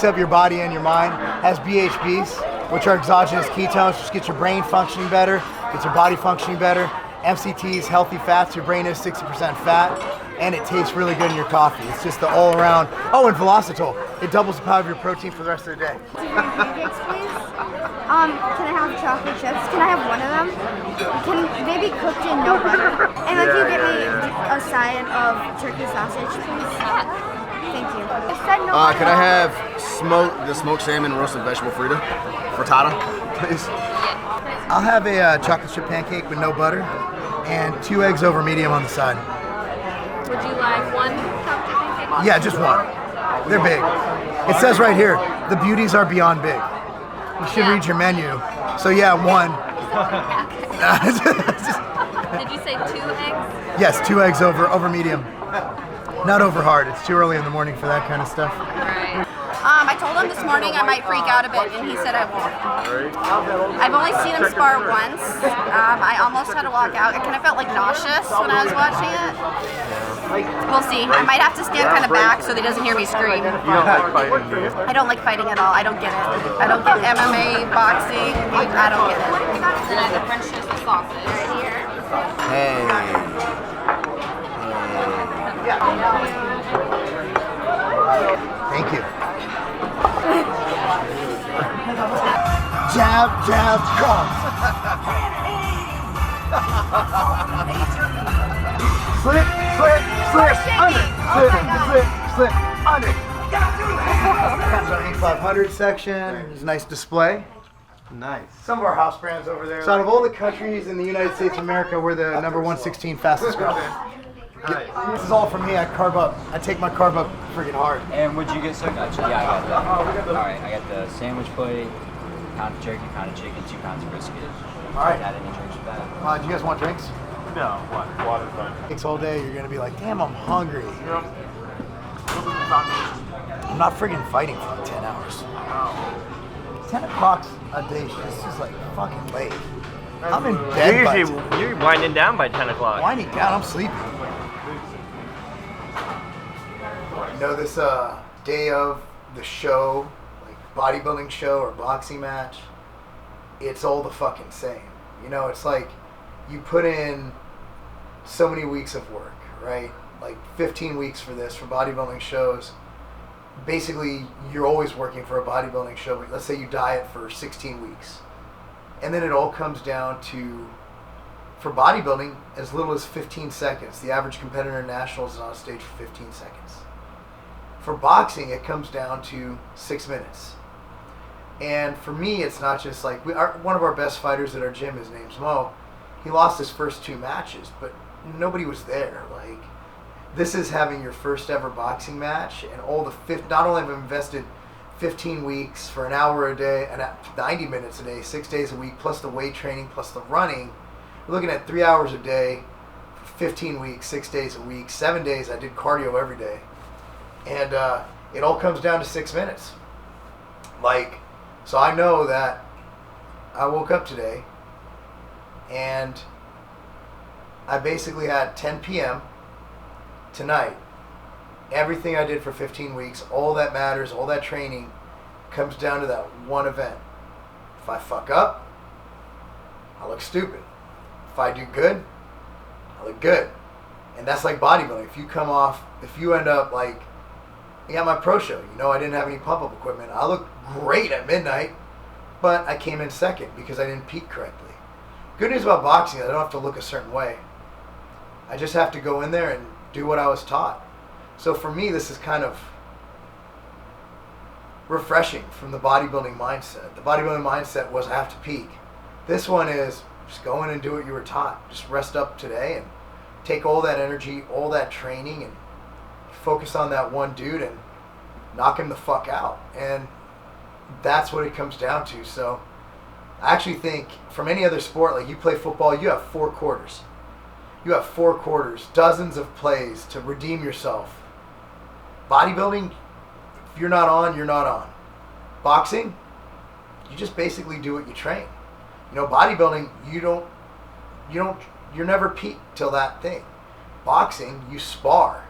Up your body and your mind. Has BHBs, which are exogenous ketones, which get your brain functioning better, gets your body functioning better. MCTs, healthy fats. Your brain is 60% fat, and it tastes really good in your coffee. It's just the all-around. Oh, and Velocitol. It doubles the power of your protein for the rest of the day. Pancakes, please. Can I have chocolate chips? Can I have one of them? Can maybe cooked in no butter? And then can you get me a side of turkey sausage, please? Thank you. Can I have the smoked salmon roasted vegetable frittata, please? I'll have a chocolate chip pancake with no butter and 2 eggs over medium on the side. Would you like one chocolate chip pancake? Yeah, just one. They're big. It says right here, the beauties are beyond big. You should read your menu. So yeah, one. Did you say 2 eggs? Yes, 2 eggs over medium. Not over hard. It's too early in the morning for that kind of stuff. Right. I told him this morning I might freak out a bit, and he said I won't. I've only seen him spar once. I almost had to walk out. I kind of felt like nauseous when I was watching it. We'll see. I might have to stand kind of back so that he doesn't hear me scream. You don't like fighting, do you? I don't like fighting at all. I don't get it. I don't get MMA, boxing. I don't get it. Then I have the French toast with sausage. Right here. Hey. Thank you. Jab, jab, cross. Slip, slip, slip, under. Slip, under. Comes on 8500 section. There's a nice display. Nice. Some of our house brands over there. So out of all the countries in the United States of America, we're the number 116 fastest growing. Nice. This is all from me. I carb up. I take my carb up freaking hard. And what'd you get, sir? Yeah, I got that. Alright, I got the sandwich plate, pound of turkey, pound of chicken, 2 pounds of brisket. Alright. Add any drinks with that? Do you guys want drinks? No, what? Water's fine. Takes all day. You're going to be like, damn, I'm hungry. Yep. I'm not friggin' fighting for like 10 hours. 10 o'clock a day. This is like fucking late. I'm in bed by You're winding down by 10 o'clock. winding down. I'm sleeping. You know, this day of the show, like bodybuilding show or boxing match, it's all the fucking same. You know, it's like you put in so many weeks of work, right? Like 15 weeks for this, for bodybuilding shows. Basically, you're always working for a bodybuilding show. But let's say you diet for 16 weeks. And then it all comes down to, for bodybuilding, as little as 15 seconds. The average competitor in nationals is on stage for 15 seconds. For boxing, it comes down to 6 minutes. And for me, it's not just like, one of our best fighters at our gym, his name's Mo, he lost his first 2 matches, but nobody was there. Like, this is having your first ever boxing match, and all the not only have I invested 15 weeks for an hour a day and 90 minutes a day, 6 days a week, plus the weight training, plus the running, we're looking at 3 hours a day, 15 weeks, 6 days a week, 7 days. I did cardio every day. And it all comes down to 6 minutes. Like, so I know that I woke up today and I basically had 10 p.m. tonight. Everything I did for 15 weeks, all that matters, all that training comes down to that one event. If I fuck up, I look stupid. If I do good, I look good. And that's like bodybuilding. If you end up like, yeah, my pro show, you know, I didn't have any pump-up equipment. I looked great at midnight, but I came in second because I didn't peak correctly. Good news about boxing, I don't have to look a certain way. I just have to go in there and do what I was taught. So for me, this is kind of refreshing from the bodybuilding mindset. The bodybuilding mindset was I have to peak. This one is just go in and do what you were taught. Just rest up today and take all that energy, all that training, and focus on that one dude and knock him the fuck out. And that's what it comes down to. So I actually think from any other sport, like you play football, you have 4 quarters. You have 4 quarters, dozens of plays to redeem yourself. Bodybuilding, if you're not on, you're not on. Boxing, you just basically do what you train. You know, bodybuilding, you're never peak till that thing. Boxing, you spar,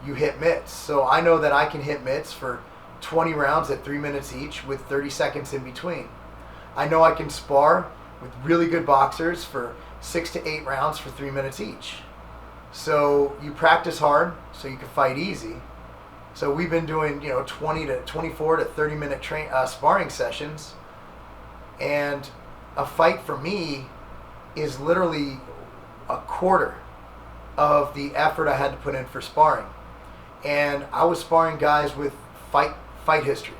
you hit mitts. So I know that I can hit mitts for 20 rounds at 3 minutes each with 30 seconds in between. I know I can spar with really good boxers for 6 to 8 rounds for 3 minutes each. So you practice hard so you can fight easy. So we've been doing 20 to 24 to 30 minute sparring sessions, and a fight for me is literally a quarter of the effort I had to put in for sparring. And I was sparring guys with fight history,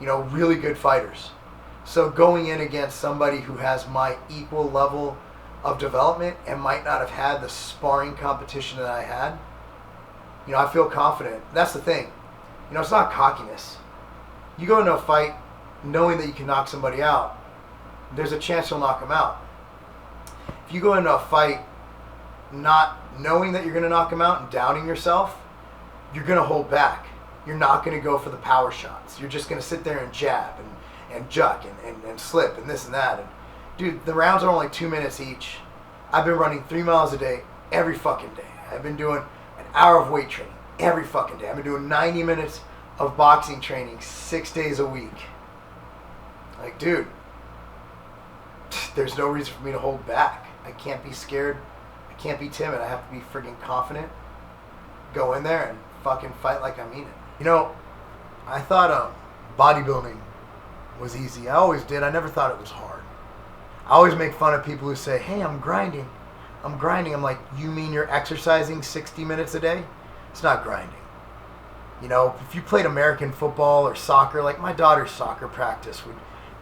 really good fighters. So going in against somebody who has my equal level of development and might not have had the sparring competition that I had, I feel confident. That's the thing. It's not cockiness. You go into a fight knowing that you can knock somebody out, there's a chance you'll knock them out. If you go into a fight not knowing that you're going to knock them out and doubting yourself, you're going to hold back. You're not going to go for the power shots. You're just going to sit there and jab and juck and slip and this and that. And dude, the rounds are only 2 minutes each. I've been running 3 miles a day every fucking day. I've been doing an hour of weight training every fucking day. I've been doing 90 minutes of boxing training 6 days a week. Like, dude, there's no reason for me to hold back. I can't be scared. I can't be timid. I have to be freaking confident. Go in there and fucking fight like I mean it. I thought bodybuilding was easy. I always did. I never thought it was hard. I always make fun of people who say, hey, I'm grinding. I'm like, you mean you're exercising 60 minutes a day? It's not grinding. If you played American football or soccer, like my daughter's soccer practice would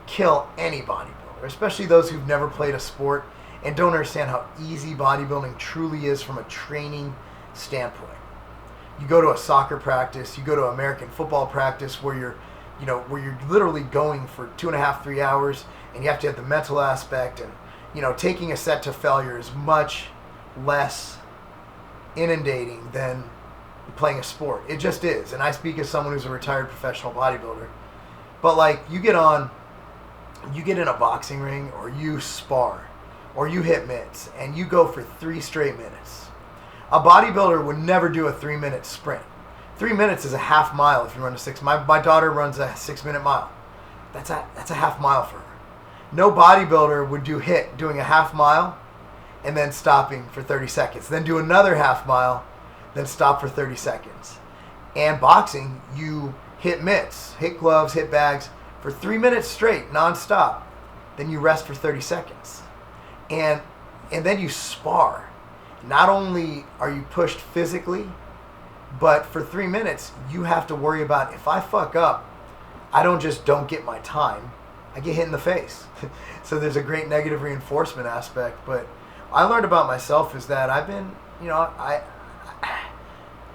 kill any bodybuilder, especially those who've never played a sport and don't understand how easy bodybuilding truly is from a training standpoint. You go to a soccer practice, you go to American football practice where you're literally going for 2.5, 3 hours, and you have to have the mental aspect, and taking a set to failure is much less inundating than playing a sport. It just is. And I speak as someone who's a retired professional bodybuilder. But like, you get in a boxing ring, or you spar, or you hit mitts, and you go for 3 straight minutes. A bodybuilder would never do a 3-minute sprint. 3 minutes is a half mile if you run a 6. My daughter runs a 6-minute mile. That's a half mile for her. No bodybuilder would doing a half mile and then stopping for 30 seconds. Then do another half mile, then stop for 30 seconds. And boxing, you hit mitts, hit gloves, hit bags for 3 minutes straight, nonstop. Then you rest for 30 seconds. And then you spar. Not only are you pushed physically, but for 3 minutes, you have to worry about, if I fuck up, I don't get my time. I get hit in the face. So there's a great negative reinforcement aspect. But I learned about myself is that I've been,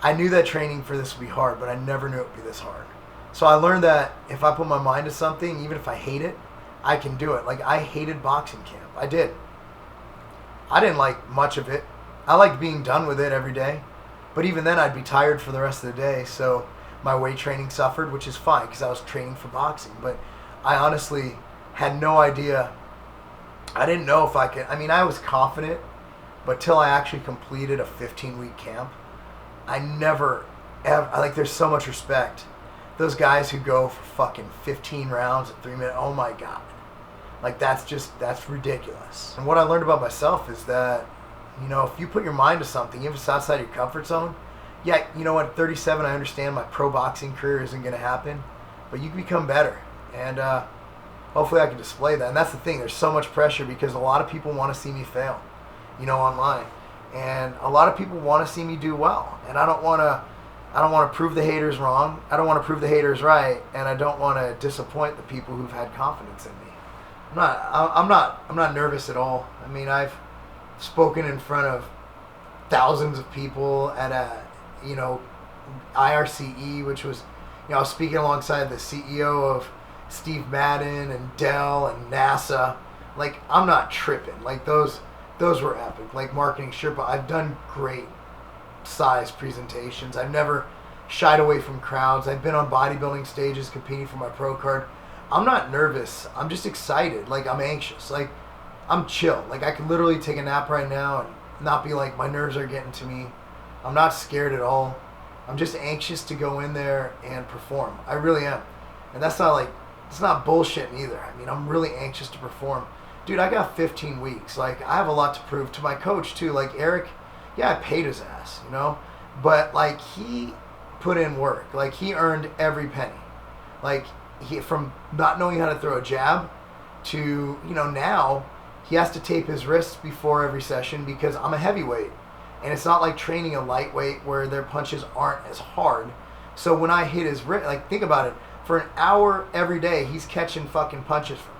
I knew that training for this would be hard, but I never knew it would be this hard. So I learned that if I put my mind to something, even if I hate it, I can do it. Like, I hated boxing camp. I did. I didn't like much of it. I liked being done with it every day. But even then, I'd be tired for the rest of the day. So my weight training suffered, which is fine because I was training for boxing. But I honestly had no idea. I didn't know if I could. I mean, I was confident, but till I actually completed a 15-week camp, I never ever, like, there's so much respect. Those guys who go for fucking 15 rounds at 3 minutes, oh my God. Like, that's ridiculous. And what I learned about myself is that, if you put your mind to something, even if it's outside your comfort zone, yeah, at 37, I understand my pro boxing career isn't going to happen, but you can become better. And hopefully I can display that. And that's the thing. There's so much pressure because a lot of people want to see me fail, online. And a lot of people want to see me do well. And I don't want to prove the haters wrong. I don't want to prove the haters right. And I don't want to disappoint the people who've had confidence in me. I'm not nervous at all. I mean, I've spoken in front of thousands of people at a, IRCE, which was, I was speaking alongside the CEO of Steve Madden and Dell and NASA. Like, I'm not tripping. Like, those were epic. Like, marketing Sherpa, I've done great size presentations. I've never shied away from crowds. I've been on bodybuilding stages competing for my pro card. I'm not nervous. I'm just excited. Like, I'm anxious. Like, I'm chill. Like, I could literally take a nap right now and not be like, my nerves are getting to me. I'm not scared at all. I'm just anxious to go in there and perform. I really am. And that's not like, it's not bullshit either. I mean, I'm really anxious to perform. Dude, I got 15 weeks. Like, I have a lot to prove to my coach, too. Like, Eric, yeah, I paid his ass, you know? But, like, he put in work. Like, he earned every penny. Like, he, from not knowing how to throw a jab to, you know, now he has to tape his wrists before every session because I'm a heavyweight. And it's not like training a lightweight where their punches aren't as hard. So when I hit his wrist, like, think about it. For an hour every day, he's catching fucking punches from me.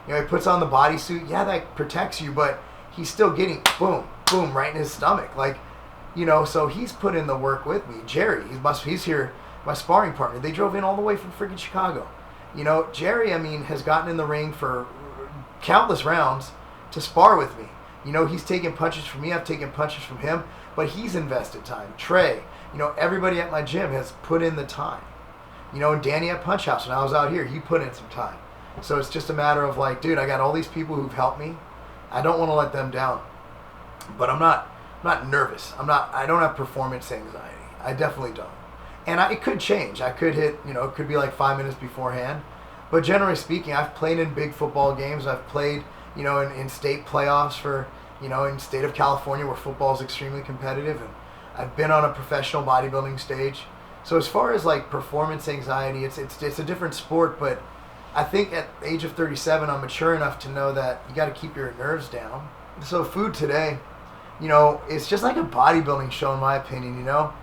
You know, he puts on the bodysuit. Yeah, that protects you, but he's still getting boom, boom, right in his stomach. Like, you know, so he's put in the work with me. Jerry, he's here, my sparring partner. They drove in all the way from freaking Chicago. You know, Jerry, I mean, has gotten in the ring for countless rounds to spar with me. You know, he's taking punches from me. I've taken punches from him, but he's invested time. Trey, you know, everybody at my gym has put in the time. You know, and Danny at Punch House, when I was out here, he put in some time. So it's just a matter of like, dude, I got all these people who've helped me. I don't want to let them down. But I'm not nervous. I don't have performance anxiety. I definitely don't. And it could change. I could hit, you know, it could be like 5 minutes beforehand. But generally speaking, I've played in big football games. I've played, you know, in state playoffs for, you know, in state of California where football is extremely competitive. And I've been on a professional bodybuilding stage. So as far as like performance anxiety, it's a different sport. But I think at the age of 37, I'm mature enough to know that you got to keep your nerves down. So food today, you know, it's just like a bodybuilding show in my opinion, you know.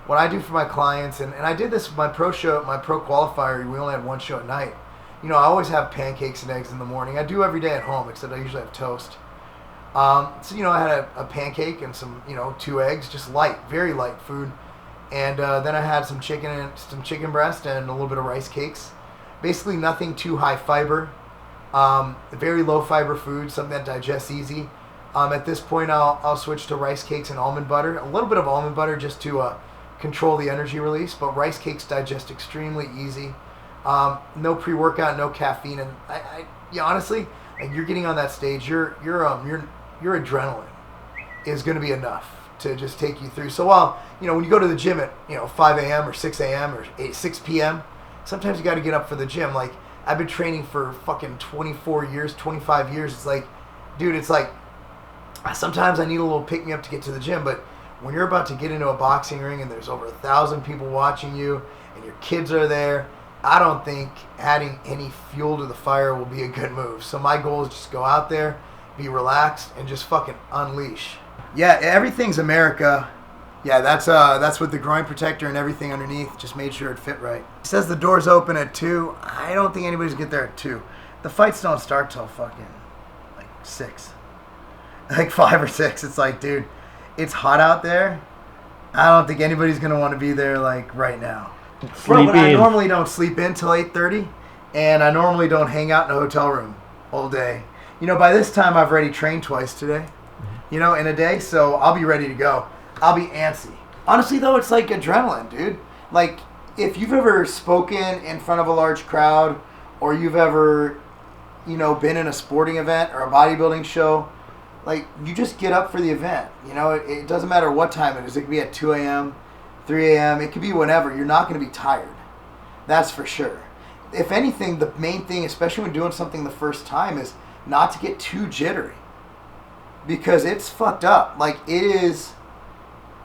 What I do for my clients, and I did this with my pro show, my pro qualifier, we only had one show at night. You know, I always have pancakes and eggs in the morning. I do every day at home, except I usually have toast. So, you know, I had a pancake and some, you know, 2 eggs, just light, very light food. And then I had some chicken breast and a little bit of rice cakes. Basically nothing too high fiber. Very low fiber food, something that digests easy. At this point, I'll switch to rice cakes and almond butter. A little bit of almond butter just to control the energy release, but rice cakes digest extremely easy. No pre-workout, no caffeine, and yeah, honestly, like you're getting on that stage, your adrenaline is going to be enough to just take you through. So while, you know, when you go to the gym at, you know, 5 a.m. or 6 a.m. or 6 p.m., sometimes you got to get up for the gym. Like, I've been training for fucking 24 years, 25 years. It's like, dude, it's like, sometimes I need a little pick-me-up to get to the gym, but when you're about to get into a boxing ring and there's over 1,000 people watching you and your kids are there, I don't think adding any fuel to the fire will be a good move. So my goal is just go out there, be relaxed, and just fucking unleash. Yeah, everything's America. Yeah, that's with the groin protector and everything underneath. Just made sure it fit right. It says the door's open at 2. I don't think anybody's get there at 2. The fights don't start till fucking like 6. Like 5 or 6. It's like, dude, it's hot out there. I don't think anybody's gonna want to be there like right now. Bro, but I normally don't sleep in till 8:30, and I normally don't hang out in a hotel room all day. You know, by this time I've already trained twice today, you know, in a day, so I'll be ready to go. I'll be antsy. Honestly, though, it's like adrenaline, dude. Like, if you've ever spoken in front of a large crowd, or you've ever, you know, been in a sporting event or a bodybuilding show, like, you just get up for the event. You know, it doesn't matter what time it is. It could be at 2 a.m., 3 a.m., it could be whenever. You're not going to be tired. That's for sure. If anything, the main thing, especially when doing something the first time, is not to get too jittery. Because it's fucked up. Like, it is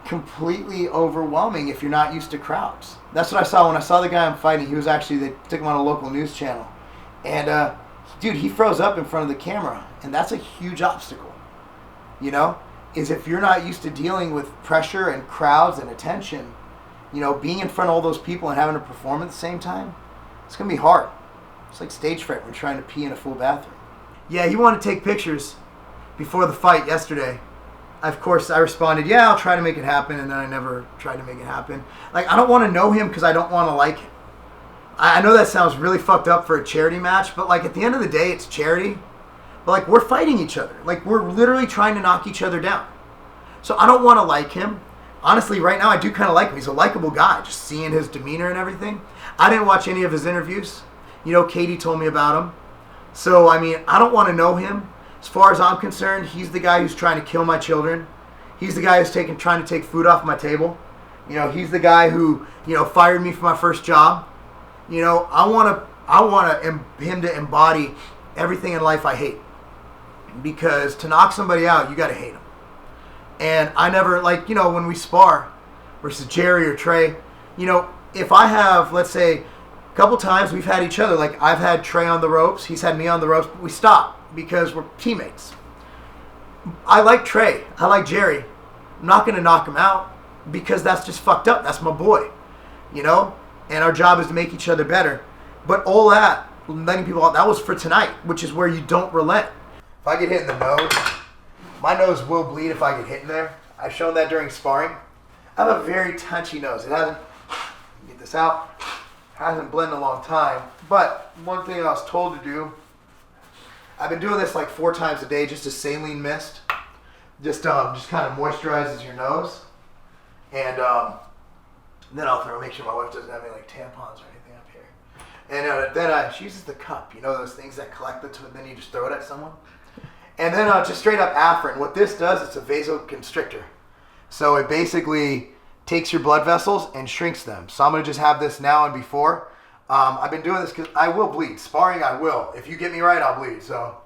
completely overwhelming if you're not used to crowds. That's what I saw when I saw the guy I'm fighting. He was actually, they took him on a local news channel. And, dude, he froze up in front of the camera. And that's a huge obstacle. You know? Is if you're not used to dealing with pressure and crowds and attention, you know, being in front of all those people and having to perform at the same time, it's going to be hard. It's like stage fright when you're trying to pee in a full bathroom. Yeah, he wanted to take pictures before the fight yesterday. Of course, I responded, yeah, I'll try to make it happen, and then I never tried to make it happen. Like, I don't want to know him because I don't want to like him. I know that sounds really fucked up for a charity match, but, like, at the end of the day, it's charity. But, like, we're fighting each other. Like, we're literally trying to knock each other down. So I don't want to like him. Honestly, right now, I do kind of like him. He's a likable guy, just seeing his demeanor and everything. I didn't watch any of his interviews. You know, Katie told me about him. So, I mean, I don't want to know him. As far as I'm concerned, he's the guy who's trying to kill my children. He's the guy who's trying to take food off my table. You know, he's the guy who, you know, fired me for my first job. You know, I want him to embody everything in life I hate. Because to knock somebody out, you got to hate them. And I never, like, you know, when we spar versus Jerry or Trey, you know, if I have, let's say, a couple times we've had each other, like I've had Trey on the ropes, he's had me on the ropes, but we stop because we're teammates. I like Trey, I like Jerry. I'm not going to knock him out because that's just fucked up. That's my boy, you know? And our job is to make each other better. But all that, letting people out, that was for tonight, which is where you don't relent. If I get hit in the nose, my nose will bleed if I get hit in there. I've shown that during sparring. I have a very touchy nose. It hasn't, get this out, hasn't bled in a long time. But one thing I was told to do, I've been doing this like 4 times a day, just a saline mist. Just kind of moisturizes your nose. And then I'll make sure my wife doesn't have any like tampons or anything up here. And then she uses the cup, you know, those things that collect then you just throw it at someone. And then just straight up Afrin. What this does, it's a vasoconstrictor. So it basically takes your blood vessels and shrinks them. So I'm going to just have this now and before. I've been doing this because I will bleed. Sparring, I will. If you get me right, I'll bleed. So,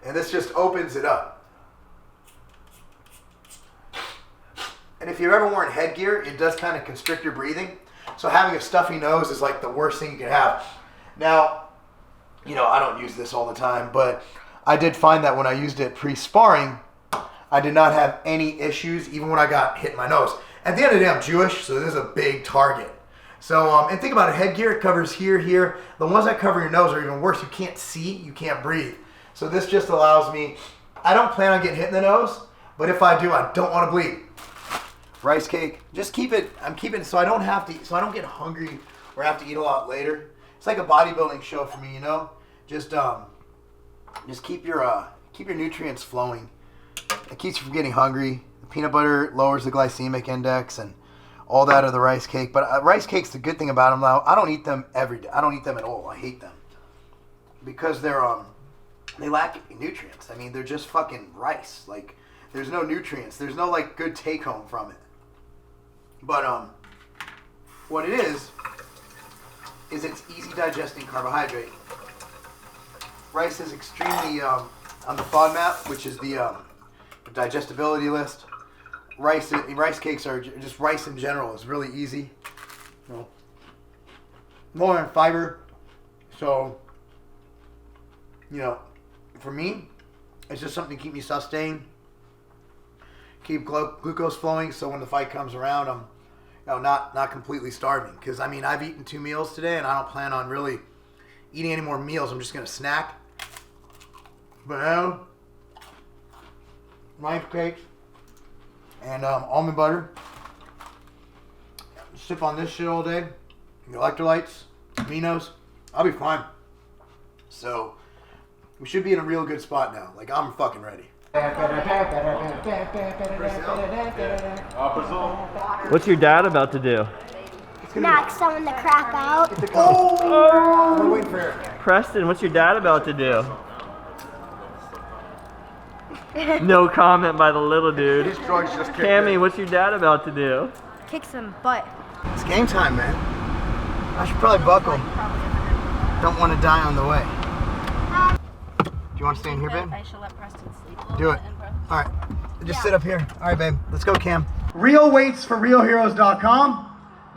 and this just opens it up. And if you've ever worn headgear, it does kind of constrict your breathing. So having a stuffy nose is like the worst thing you can have. Now, you know, I don't use this all the time, but I did find that when I used it pre-sparring, I did not have any issues, even when I got hit in my nose. At the end of the day, I'm Jewish, so this is a big target. So, and think about it, headgear, it covers here, here. The ones that cover your nose are even worse. You can't see, you can't breathe. So this just allows me, I don't plan on getting hit in the nose, but if I do, I don't want to bleed. Rice cake, just keep it, I'm keeping it so I don't have to, so I don't get hungry or have to eat a lot later. It's like a bodybuilding show for me, you know? Just keep your nutrients flowing. It keeps you from getting hungry. The peanut butter lowers the glycemic index and all that of the rice cake. But rice cake's the good thing about them now. I don't eat them every day. I don't eat them at all. I hate them because they lack nutrients. I mean, they're just fucking rice. Like, there's no nutrients. There's no like good take home from it. But what it is it's easy digesting carbohydrate. Rice is extremely on the FODMAP, which is the digestibility list. Rice cakes are just rice in general is really easy. You know, lower in fiber, so you know, for me, it's just something to keep me sustained, keep glucose flowing. So when the fight comes around, I'm not completely starving. Because I mean, I've eaten 2 meals today, and I don't plan on really eating any more meals. I'm just gonna snack. Banana, rice cakes, and almond butter. Sip on this shit all day. Electrolytes, aminos. I'll be fine. So we should be in a real good spot now. Like, I'm fucking ready. What's your dad about to do? Knock someone the crap out. Oh! We're waiting for Eric. Preston, what's your dad about to do? No comment by the little dude. Cammy, what's your dad about to do? Kick some butt. It's game time, man. I should probably buckle. Don't want to die on the way. Do you want to stay in here, babe? I should let Preston sleep a little Do it. bit. All right. Just sit up here. All right, babe. Let's go, Cam. RealWeightsForRealHeroes.com.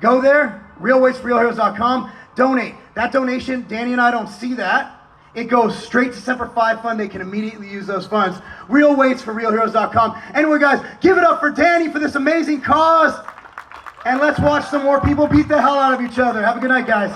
Go there. RealWeightsForRealHeroes.com. Donate. That donation, Danny and I don't see that. It goes straight to Semper Fi Fund. They can immediately use those funds. RealWeightsForRealHeroes.com. Anyway, guys, give it up for Danny for this amazing cause. And let's watch some more people beat the hell out of each other. Have a good night, guys.